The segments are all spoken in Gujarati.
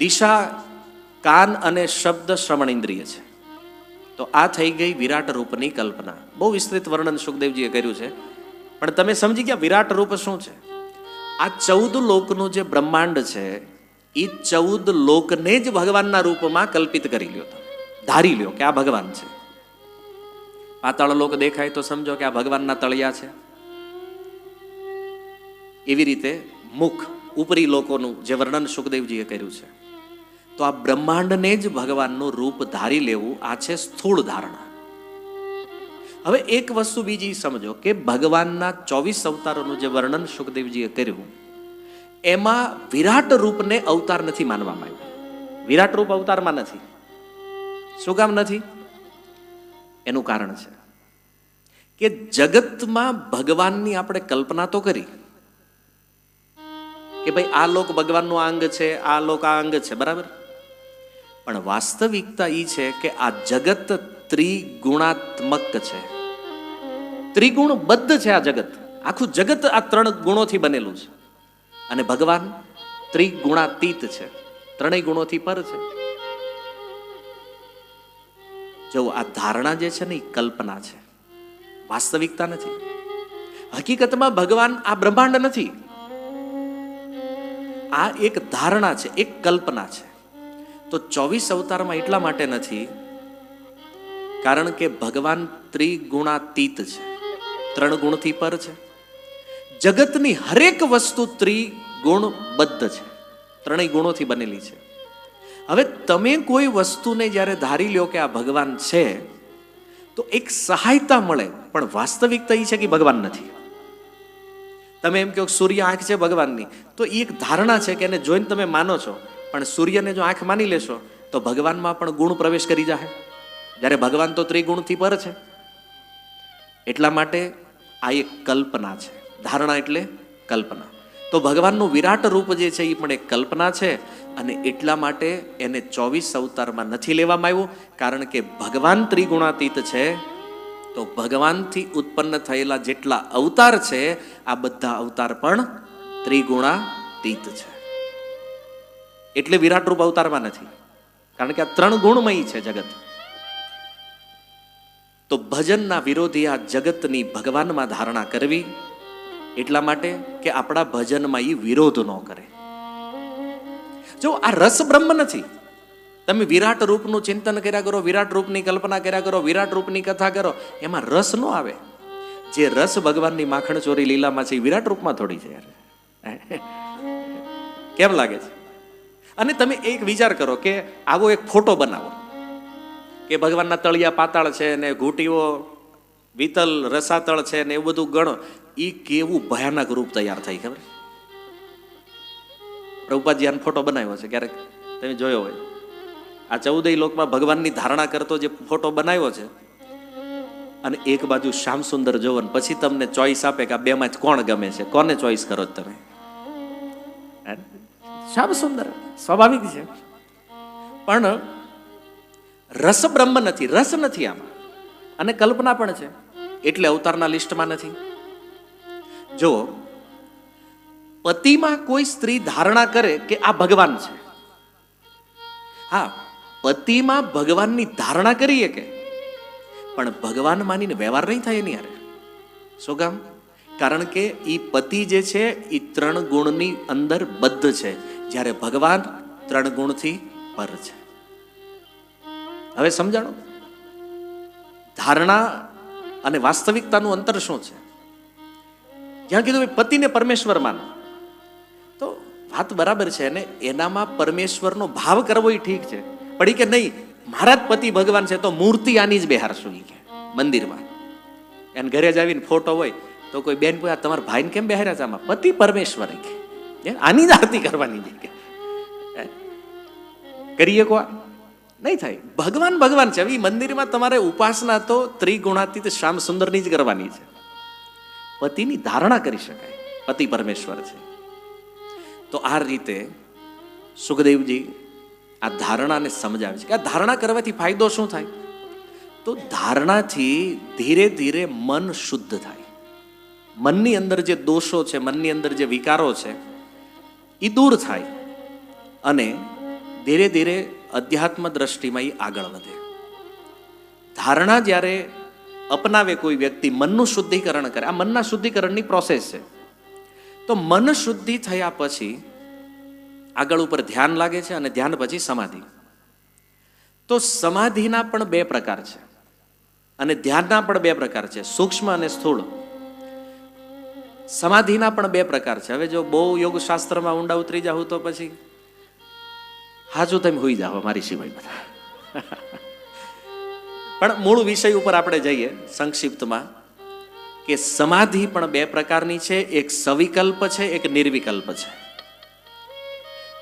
દિશા કાન અને શબ્દ શ્રવણ ઇન્દ્રિય છે. તો આ થઈ ગઈ વિરાટ રૂપની કલ્પના. બહુ વિસ્તૃત વર્ણન સુખદેવજીએ કર્યું છે, પણ તમે સમજી ગયા વિરાટ રૂપ શું છે? આ 14 લોકનું જે બ્રહ્માંડ છે એ 14 લોકને જ ભગવાનના રૂપમાં કલ્પિત કરી લ્યો, ધારી લ્યો કે આ ભગવાન છે. પાતાળ લોક દેખાય તો સમજો કે આ ભગવાનના તળિયા છે. એવી રીતે મુખ ઉપરી લોકોનું જે વર્ણન સુખદેવજીએ કર્યું છે. તો આ બ્રહ્માંડને જ ભગવાનનું રૂપ ધારી લેવું, આ છે સ્થૂળ ધારણા. હવે એક વસ્તુ બીજી સમજો કે ભગવાનના 24 અવતારોનું જે વર્ણન સુખદેવજીએ કર્યું એમાં વિરાટ રૂપને અવતાર નથી માનવામાં આવ્યું. વિરાટ રૂપ અવતારમાં નથી. શું કામ નથી? એનું કારણ છે કે જગતમાં ભગવાનની આપણે કલ્પના તો કરી કે ભાઈ આ લોક ભગવાનનું અંગ છે, આ લોક આ અંગ છે, બરાબર. પણ વાસ્તવિકતા એ છે કે આ જગત ત્રિગુણાત્મક છે, ત્રિગુણબદ્ધ છે. આ જગત, આખું જગત આ 3 ગુણોથી બનેલું છે. અને ભગવાન ત્રિગુણાતીત છે, 3 ગુણોથી પર છે. જો આ ધારણા જે છે ને એ કલ્પના છે, વાસ્તવિકતા નથી. હકીકતમાં ભગવાન આ બ્રહ્માંડ નથી. આ એક ધારણા છે, એક કલ્પના છે. તો 24 અવતારમાં એટલા માટે નથી કારણ કે ભગવાન ત્રિગુણાતીત છે, 3 ગુણથી પર છે. જગતની હરેક વસ્તુ ત્રિગુણબદ્ધ છે, 3 ગુણોથી બનેલી છે. હવે તમે કોઈ વસ્તુને જ્યારે ધારી લ્યો કે આ ભગવાન છે તો એક સહાયતા મળે, પણ વાસ્તવિકતા એ છે કે ભગવાન નથી. તમે એમ કહો સૂર્ય આંખ છે ભગવાનની, તો એ એક ધારણા છે કે એને જોઈને તમે માનો છો. પણ સૂર્યને જો આંખ માની લેશો તો ભગવાનમાં પણ ગુણ પ્રવેશ કરી જાય, જ્યારે ભગવાન તો ત્રિગુણથી પર છે. એટલા માટે આ એક કલ્પના છે. ધારણા એટલે કલ્પના. તો ભગવાનનું વિરાટ રૂપ જે છે એ પણ એક કલ્પના છે. અને એટલા માટે એને 24 અવતારમાં નથી લેવામાં આવ્યું, કારણ કે ભગવાન ત્રિગુણાતીત છે. તો ભગવાનથી ઉત્પન્ન થયેલા જેટલા અવતાર છે આ બધા અવતાર પણ ત્રિગુણાતીત છે. એટલે વિરાટ રૂપ અવતારમાં નથી, કારણ કે આ 3 ગુણમય છે જગત. તો ભજનના વિરોધી આ જગતની ભગવાનમાં ધારણા કરવી, એટલા માટે કે આપણા ભજનમાં એ વિરોધ ન કરે. જો આ રસ બ્રહ્મ નથી. તમે વિરાટ રૂપનું ચિંતન કર્યા કરો, વિરાટ રૂપની કલ્પના કર્યા કરો, વિરાટ રૂપની કથા કરો, એમાં રસ ન આવે. જે રસ ભગવાનની માખણ ચોરી લીલામાં છે એ વિરાટ રૂપમાં થોડી છે યાર. કેમ લાગે છે? અને તમે એક વિચાર કરો કે આવો એક ફોટો બનાવો કે ભગવાનના તળિયા પાતાળ છે ને ઘૂંટીઓ વિતલ રસાતળ છે ને એવું બધું ગણો, એ કેવું ભયાનક રૂપ તૈયાર થઈ ખબર? પ્રભુપાદજી આનો ફોટો બનાવ્યો છે, ક્યારેક તમે જોયો હોય. આ 14 લોકમાં ભગવાનની ધારણા કરતો જે ફોટો બનાવ્યો છે, અને એક બાજુ શ્યામ સુંદર જોવો ને પછી તમને ચોઈસ આપે કે આ બેમાં કોણ ગમે છે, કોને ચોઈસ કરો તમે? શ્યામ સુંદર સ્વાભાવિક છે, પણ રસ બ્રહ્મ નથી, રસ નથી આમાં. અને કલ્પના પણ છે, એટલે અવતારના લિસ્ટમાં નથી. જો પતિમાં કોઈ સ્ત્રી ધારણા કરે કે આ ભગવાન છે, હા પતિમાં ભગવાનની ધારણા કરીએ કે, પણ ભગવાન માનીને વ્યવહાર નહીં થાય એની યાર. શું કામ? કારણ કે એ પતિ જે છે એ 3 ગુણની અંદર બદ્ધ છે, જ્યારે ભગવાન 3 ગુણથી પર છે. હવે સમજાણો ધારણા અને વાસ્તવિકતાનું અંતર શું છે? જ્યાં કીધું પતિને પરમેશ્વર માનો, તો વાત બરાબર છે ને, એનામાં પરમેશ્વરનો ભાવ કરવો એ ઠીક છે. પડી કે નહીં મારા જ પતિ ભગવાન છે તો મૂર્તિ આની જ બેહારશું કે મંદિરમાં. એને ઘરે જ આવીને ફોટો હોય તો કોઈ બેન પૂછે તમારા ભાઈને કેમ બેહાર્યા છે? આમાં પતિ પરમેશ્વર કે આની જ આરતી કરવાની કે કરીએ કો નહીં થાય. ભગવાન ભગવાન છે. હવે મંદિરમાં તમારે ઉપાસના તો ત્રિગુણાતીત શ્યામ સુંદરની જ કરવાની છે. પતિની ધારણા કરી શકાય, પતિ પરમેશ્વર છે. તો આ રીતે સુખદેવજી આ ધારણાને સમજાવે છે કે આ ધારણા કરવાથી ફાયદો શું થાય? તો ધારણાથી ધીરે ધીરે મન શુદ્ધ થાય. મનની અંદર જે દોષો છે, મનની અંદર જે વિકારો છે એ દૂર થાય. અને ધીરે ધીરે અધ્યાત્મ દ્રષ્ટિમાં એ આગળ વધે. ધારણા જ્યારે અપનાવે કોઈ વ્યક્તિ, મનનું શુદ્ધિકરણ કરે, આ મનના શુદ્ધિકરણની પ્રોસેસ છે. તો મન શુદ્ધિ થયા પછી આગળ ઉપર ધ્યાન લાગે છે, અને ધ્યાન પછી સમાધિ. તો સમાધિના પણ બે પ્રકાર છે, અને ધ્યાનના પણ બે પ્રકાર છે, સૂક્ષ્મ અને સ્થૂળ. સમાધિના પણ બે પ્રકાર છે. હવે જો બહુ યોગશાસ્ત્રમાં ઊંડા ઉતરી જાવ તો પછી હાજુ તમે હોઈ જાઓ મારી સિવાય બધા. પણ મૂળ વિષય ઉપર આપણે જઈએ સંક્ષિપ્તમાં, કે સમાધિ પણ બે પ્રકારની છે. એક સવિકલ્પ છે, એક નિર્વિકલ્પ છે.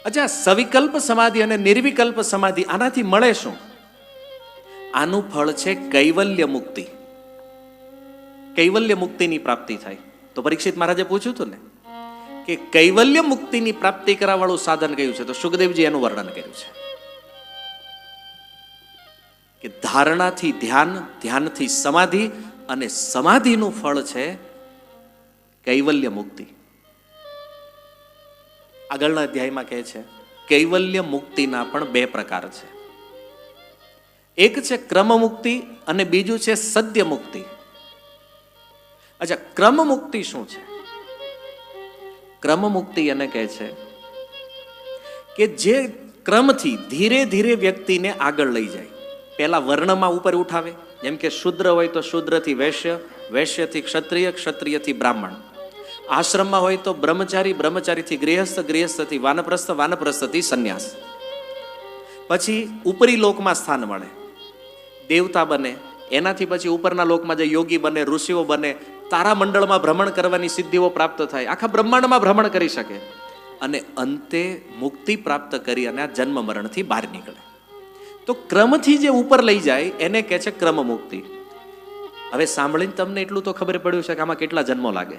અચ્છા, સવિકલ્પ સમાધિ અને નિર્વિકલ્પ સમાધિ, આનાથી મળે શું? આનું ફળ છે કૈવલ્ય મુક્તિ. કૈવલ્ય મુક્તિની પ્રાપ્તિ થાય. તો પરીક્ષિત મહારાજે પૂછ્યું હતું ને કે કૈવલ્ય મુક્તિની પ્રાપ્તિ કરવા વાળું સાધન કયું છે? તો સુખદેવજી એનું વર્ણન કર્યું છે કે ધારણાથી ધ્યાન, ધ્યાનથી સમાધિ, અને સમાધિનું ફળ છે કૈવલ્ય મુક્તિ. આગળના અધ્યાયમાં કહે છે કૈવલ્ય મુક્તિના પણ બે પ્રકાર છે. એક છે ક્રમ મુક્તિ અને બીજું છે સદ્ય મુક્તિ. અચ્છા, ક્રમ મુક્તિ શું છે? ક્રમ મુક્તિ એને કહે છે કે જે ક્રમથી ધીરે ધીરે વ્યક્તિને આગળ લઈ જાય. પહેલા વર્ણમાં ઉપર ઉઠાવે, જેમ કે શૂદ્ર હોય તો શૂદ્રથી વૈશ્ય, વૈશ્યથી ક્ષત્રિય, ક્ષત્રિયથી બ્રાહ્મણ. આશ્રમમાં હોય તો બ્રહ્મચારી, બ્રહ્મચારીથી ગૃહસ્થ, ગૃહસ્થથી વાનપ્રસ્થ, વાનપ્રસ્થથી સંન્યાસ. પછી ઉપરી લોકમાં સ્થાન મળે, દેવતા બને. એનાથી પછી ઉપરના લોકમાં જે યોગી બને, ઋષિઓ બને, તારામંડળમાં ભ્રમણ કરવાની સિદ્ધિઓ પ્રાપ્ત થાય, આખા બ્રહ્માંડમાં ભ્રમણ કરી શકે, અને અંતે મુક્તિ પ્રાપ્ત કરી અને આ જન્મ મરણથી બહાર નીકળે. તો ક્રમથી જે ઉપર લઈ જાય એને કહે છે ક્રમ મુક્તિ. હવે સાંભળીને તમને એટલું તો ખબર પડ્યું છે કે આમાં કેટલા જન્મો લાગે.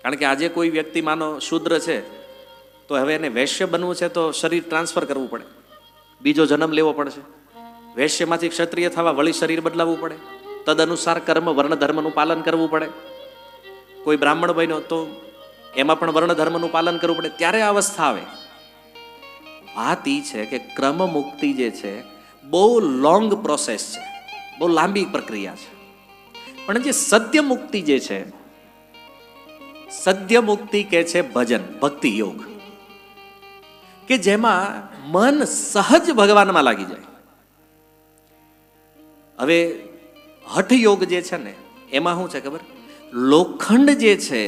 કારણ કે આજે કોઈ વ્યક્તિ માનો શૂદ્ર છે તો હવે એને વૈશ્ય બનવું છે તો શરીર ટ્રાન્સફર કરવું પડે, બીજો જન્મ લેવો પડશે. વૈશ્યમાંથી ક્ષત્રિય થવા વળી શરીર બદલાવવું પડે, તદ અનુસાર કર્મ વર્ણ ધર્મનું પાલન કરવું પડે. કોઈ બ્રાહ્મણ બન્યો તો એમાં પણ વર્ણ ધર્મનું પાલન કરવું પડે, ત્યારે આ અવસ્થા આવે. વાત એ છે કે ક્રમ મુક્તિ જે છે બહુ લોંગ પ્રોસેસ છે, બહુ લાંબી પ્રક્રિયા છે. પણ જે સદ્ય મુક્તિ જે છે, સદ્ય મુક્તિ કે છે ભજન, ભક્તિ યોગ, કે જેમાં મન સહજ ભગવાનમાં લાગી જાય. હવે હઠ યોગ જે છે ને એમાં શું છે ખબર? લોખંડ જે છે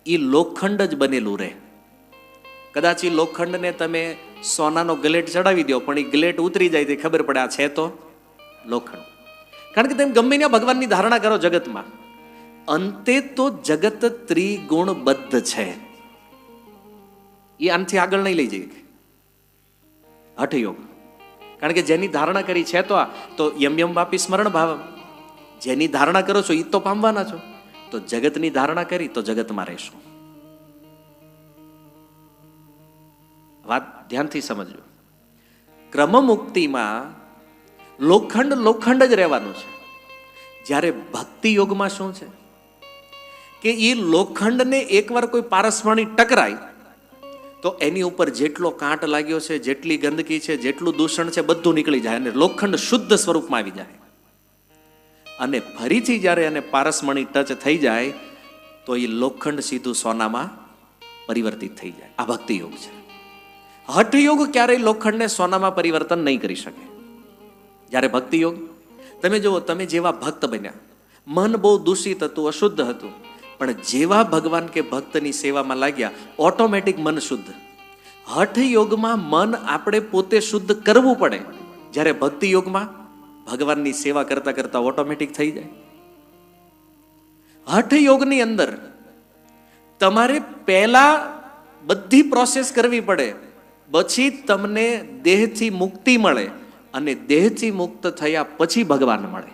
એ લોખંડ જ બનેલું રહે. કદાચ એ લોખંડને તમે સોનાનો ગ્લેટ ચડાવી દો, પણ એ ગ્લેટ ઉતરી જાય તો ખબર પડે આ છે તો લોખંડ. કારણ કે તમે ગમે ત્યાં ભગવાનની ધારણા કરો જગતમાં, અંતે તો જગત ત્રિગુણબદ્ધ છે. એ આનથી આગળ નહીં લઈ જઈએ હઠયોગ. કારણ કે જેની ધારણા કરી છે તો યમ યમ વાપી સ્મરણ ભાવ, જેની ધારણા કરો છો એ તો પામવાના છો. તો જગતની ધારણા કરી તો જગતમાં રહેશો. વાત ધ્યાનથી સમજજો. ક્રમ મુક્તિમાં લોખંડ લોખંડ જ રહેવાનું છે. જ્યારે ભક્તિ યોગમાં શું છે કે એ લોખંડને એકવાર કોઈ પારસમણી ટકરાય તો એની ઉપર જેટલો કાંટ લાગ્યો છે, જેટલી ગંદકી છે, જેટલું દૂષણ છે, બધું નીકળી જાય અને લોખંડ શુદ્ધ સ્વરૂપમાં આવી જાય. અને ફરીથી જ્યારે એને પારસમણી ટચ થઈ જાય તો એ લોખંડ સીધું સોનામાં પરિવર્તિત થઈ જાય. આ ભક્તિ યોગ છે. હઠયોગ ક્યારેય લોખંડને સોનામાં પરિવર્તન નહીં કરી શકે. જ્યારે ભક્તિ યોગ, તમે જુઓ, તમે જેવા ભક્ત બન્યા, મન બહુ દૂષિત હતું, અશુદ્ધ હતું, પણ જેવા ભગવાન કે ભક્તની સેવામાં લાગ્યા ઓટોમેટિક મન શુદ્ધ. હઠયોગમાં મન આપણે પોતે શુદ્ધ કરવું પડે, જ્યારે ભક્તિ યોગમાં ભગવાનની સેવા કરતા કરતા ઓટોમેટિક થઈ જાય. હઠયોગની અંદર તમારે પહેલા બધી પ્રોસેસ કરવી પડે, પછી તમને દેહથી મુક્તિ મળે, અને દેહથી મુક્ત થયા પછી ભગવાન મળે.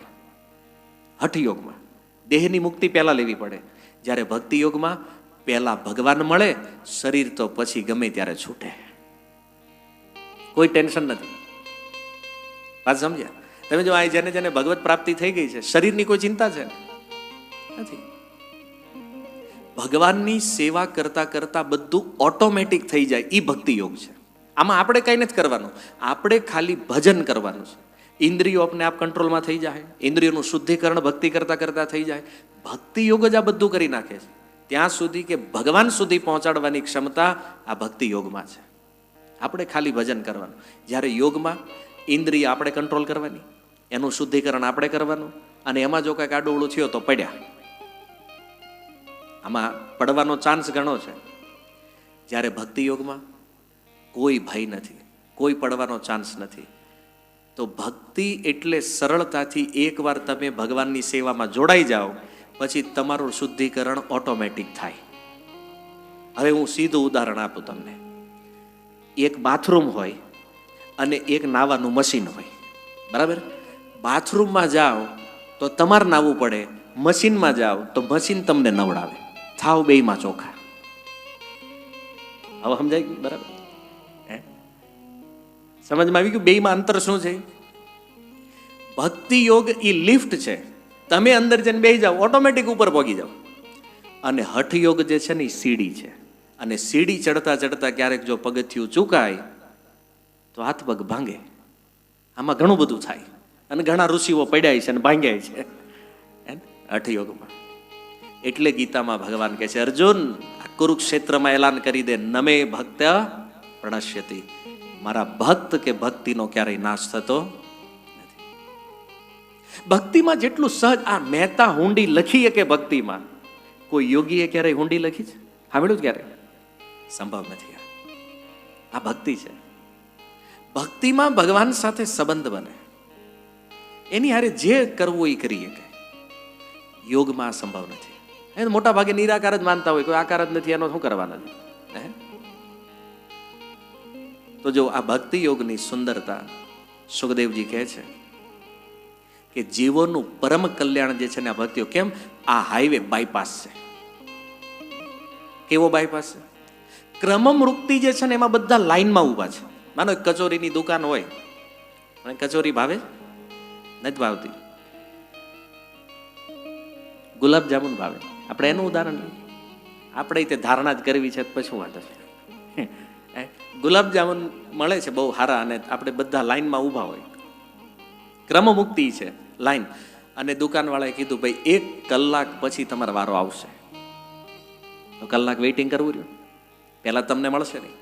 હઠયોગમાં દેહની મુક્તિ પહેલા લેવી પડે, જ્યારે ભક્તિ યોગમાં પહેલા ભગવાન મળે, શરીર તો પછી ગમે ત્યારે છૂટે. કોઈ ટેન્શન નથી. વાત સમજ્યા? તમે જો આ જેને જેને ભગવત પ્રાપ્તિ થઈ ગઈ છે, શરીરની કોઈ ચિંતા છે નથી. ભગવાનની સેવા કરતા કરતા બધું ઓટોમેટિક થઈ જાય, એ ભક્તિ યોગ છે. આમાં આપણે કંઈ નથી કરવાનું, આપણે ખાલી ભજન કરવાનું છે. ઇન્દ્રિયો આપણે આપ કંટ્રોલમાં થઈ જાય, ઇન્દ્રિયોનું શુદ્ધિકરણ ભક્તિ કરતાં કરતાં થઈ જાય. ભક્તિ યોગ જ આ બધું કરી નાખે છે. ત્યાં સુધી કે ભગવાન સુધી પહોંચાડવાની ક્ષમતા આ ભક્તિ યોગમાં છે. આપણે ખાલી ભજન કરવાનું. જ્યારે યોગમાં ઇન્દ્રિય આપણે કંટ્રોલ કરવાની, એનું શુદ્ધિકરણ આપણે કરવાનું, અને એમાં જો કંઈક આડું થયો તો પડ્યા. આમાં પડવાનો ચાન્સ ઘણો છે. જ્યારે ભક્તિ યોગમાં કોઈ ભય નથી, કોઈ પડવાનો ચાન્સ નથી. તો ભક્તિ એટલે સરળતાથી એકવાર તમે ભગવાનની સેવામાં જોડાઈ જાઓ પછી તમારું શુદ્ધિકરણ ઓટોમેટિક થાય. હવે હું સીધું ઉદાહરણ આપું તમને. એક બાથરૂમ હોય અને એક નાવાનું મશીન હોય, બરાબર? બાથરૂમમાં જાઓ તો તમારે નાવું પડે, મશીનમાં જાઓ તો મશીન તમને નવડાવે. થાવ બેયમાં ચોખા. હવે સમજાય ગયું? બરાબર? સમજમાં આવી ગયું બેયમાં અંતર શું છે? ભક્તિ યોગ એ લિફ્ટ છે. તમે અંદર જઈને બેસી જાઓ, ઓટોમેટિક ઉપર પહોંચી જાઓ. અને હઠ યોગ જે છે ને એ સીડી છે. અને સીડી ચડતા ચડતા ક્યારેક જો પગથિયું ચૂકાય તો હાથ પગ ભાંગે. આમાં ઘણું બધું થાય. અને ઘણા ઋષિઓ પડ્યા છે અને ભાંગ્યા છે હઠ યોગમાં. એટલે ગીતામાં ભગવાન કહે છે, અર્જુન આ કુરુક્ષેત્રમાં એલાન કરી દે, નમે ભક્ત પ્રણશ્યતિ. મારા ભક્ત કે ભક્તિનો ક્યારેય નાશ થતો નથી. ભક્તિમાં જેટલું સહજ, આ મહેતા હુંડી લખીએ કે ભક્તિમાં કોઈ યોગીએ ક્યારેય હુંડી લખી છે? સાંભળ્યું ક્યારે? સંભવ નથી. આ ભક્તિ છે. ભક્તિમાં ભગવાન સાથે સંબંધ બને, એની હારે જે કરવું એ કરીએ. કે યોગમાં સંભવ નથી. મોટા ભાગે નિરાકાર જ માનતા હોય, કોઈ આકાર જ નથી, એનો શું કરવાના છે? તો જો આ ભક્તિ યોગની સુંદરતા સુખદેવજી કહે છે કે જીવોનું પરમ કલ્યાણ જે છે ને આ ભક્તિઓ. કેમ? આ હાઈવે બાયપાસ છે. કેવો બાયપાસ છે? ક્રમમૃક્તિ જે છે ને એમાં બધા લાઈનમાં ઊભા છે. માનો એક કચોરીની દુકાન હોય, અને કચોરી ભાવે? નથી ભાવતી. ગુલાબજામુન ભાવે. આપણે એનું ઉદાહરણ લઈએ. આપણે તે ધારણા જ કરવી છે પછી શું વાંધો છે? ગુલાબજામુન મળે છે બહુ સારા, અને આપણે બધા લાઈનમાં ઊભા હોય. ક્રમમુક્તિ છે લાઈન. અને દુકાનવાળાએ કીધું, ભાઈ 1 કલાક પછી તમારો વારો આવશે. તો કલાક વેઇટિંગ કરવું રહ્યું, પહેલા તમને મળશે નહીં.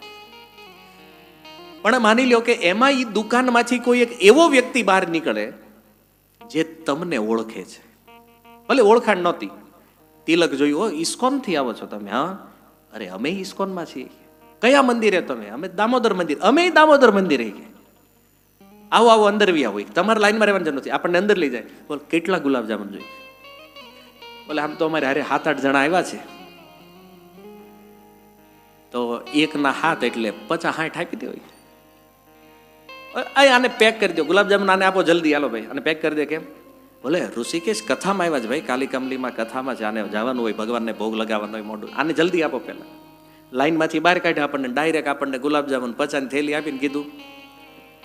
પણ માની લો કે એમાં એ દુકાનમાંથી કોઈ એક એવો વ્યક્તિ બહાર નીકળે જે તમને ઓળખે છે. ભલે ઓળખાણ નહોતી, તિલક જોયું, હો ઇસ્કોન થી આવો છો તમે? હા. અરે અમે ઇસ્કોનમાં છીએ. કયા મંદિરે તમે? અમે દામોદર મંદિર. અમે દામોદર મંદિરે. આવો આવો અંદર બી આવો. તમારે લાઈનમાં રહેવાની જરૂર નથી, આપણને અંદર લઈ જાય. બોલ કેટલા ગુલાબજામુન જોઈએ? બોલે આમ તો અમારે હારે 7-8 જણા આવ્યા છે. તો 1 ના 7 એટલે 50-60 આપી દે. આને પેક કરી દો ગુલાબજામુન, આને આપો જલ્દી, હાલો ભાઈ, અને પેક કરી દે. કેમ? બોલે ઋષિકેશ કથામાં આવ્યા છે ભાઈ, કાલી કમલીમાં કથામાં છે, આને જવાનું હોય, ભગવાનને ભોગ લગાવવાનો હોય મોઢું, આને જલ્દી આપો. પહેલા લાઈનમાંથી બહાર કાઢ્યા, આપણને ડાયરેક્ટ આપણને ગુલાબજામુન 50ની થેલી આપીને કીધું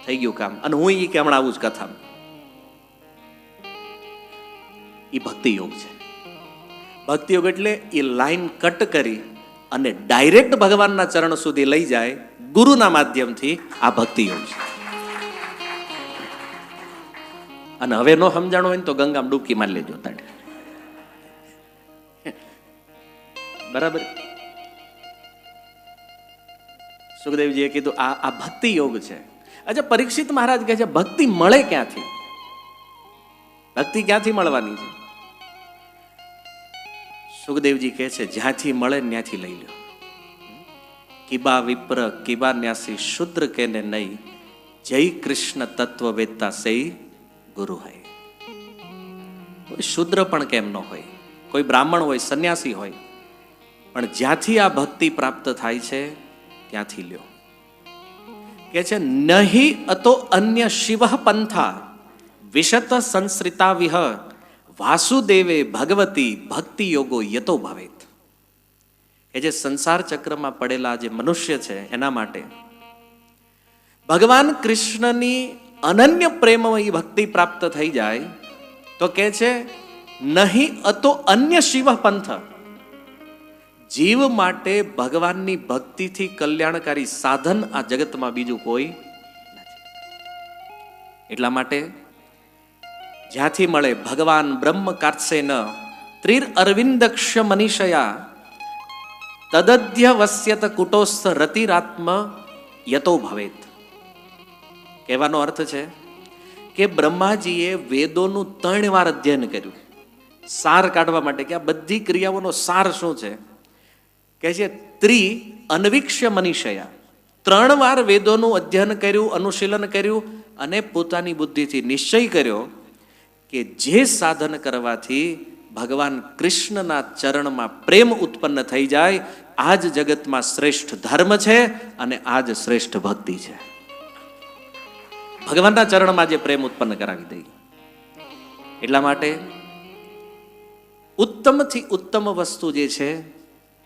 થઈ ગયું કામ. અને હું કે હમણાં આવું જ કથામાં. એ ભક્તિ યોગ છે. ભક્તિ યોગ એટલે એ લાઈન કટ કરી અને ડાયરેક્ટ ભગવાનના ચરણ સુધી લઈ જાય ગુરુના માધ્યમથી. આ ભક્તિ યોગ છે. અને હવે નો સમજાણો હોય ને તો ગંગામાં ડૂબકી મારી લેજો. બરાબર? સુખદેવજીએ કીધું આ ભક્તિ યોગ છે. અચ્છા, પરીક્ષિત મહારાજ કહે છે ભક્તિ મળે ક્યાંથી? ભક્તિ ક્યાંથી મળવાની છે? સુખદેવજી કહે છે જ્યાંથી મળે ત્યાંથી લઈ લો. કિબા વિપ્ર કિબા ન્યાસી શુદ્ર કે ને નહીં, જય કૃષ્ણ તત્વ વેદતા સહી ગુરુ હોય. કોઈ શુદ્ર પણ કેમ ન હોય, કોઈ બ્રાહ્મણ હોય, સંન્યાસી હોય, પણ જ્યાંથી આ ભક્તિ પ્રાપ્ત થાય છે ત્યાંથી લ્યો. કે છે નહીં અતો અન્ય શિવ પંથા વિશત સંસ્રિતા વિહ વાસુદેવે ભગવતી ભક્તિ યોગો યતો ભવેત. એ જે સંસાર ચક્રમાં પડેલા જે મનુષ્ય છે એના માટે ભગવાન કૃષ્ણની અનન્ય પ્રેમમય ભક્તિ પ્રાપ્ત થઈ જાય તો કે છે નહીં અતો અન્ય શિવ પંથ. જીવ માટે ભગવાનની ભક્તિથી કલ્યાણકારી સાધન આ જગતમાં બીજું કોઈ નથી. એટલા માટે જ્યાંથી મળે ભગવાન બ્રહ્મ કાર્ત્સેન ત્રિર અરવિંદક્ષ્ય મનીષયા તદધ્ય વસ્યત કુટોસ્થ રતિરાત્મ યતો ભવેત. કહેવાનો અર્થ છે કે બ્રહ્માજીએ વેદોનું 3 વાર અધ્યયન કર્યું સાર કાઢવા માટે કે આ બધી ક્રિયાઓનો સાર શું છે. કહે છે ત્રિ અનવિક્ષ્ય મનીષયા, 3 વાર વેદોનું અધ્યયન કર્યું, અનુશીલન કર્યું અને પોતાની બુદ્ધિથી નિશ્ચય કર્યો કે જે સાધન કરવાથી ભગવાન કૃષ્ણના ચરણમાં પ્રેમ ઉત્પન્ન થઈ જાય આ જ જગતમાં શ્રેષ્ઠ ધર્મ છે અને આ જ શ્રેષ્ઠ ભક્તિ છે. ભગવાનના ચરણમાં જે પ્રેમ ઉત્પન્ન કરાવી દે. એટલા માટે ઉત્તમથી ઉત્તમ વસ્તુ જે છે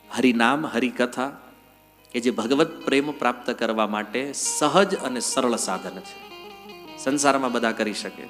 હરિનામ હરિકથા, કે જે ભગવત પ્રેમ પ્રાપ્ત કરવા માટે સહજ અને સરળ સાધન છે. સંસારમાં બધા કરી શકે.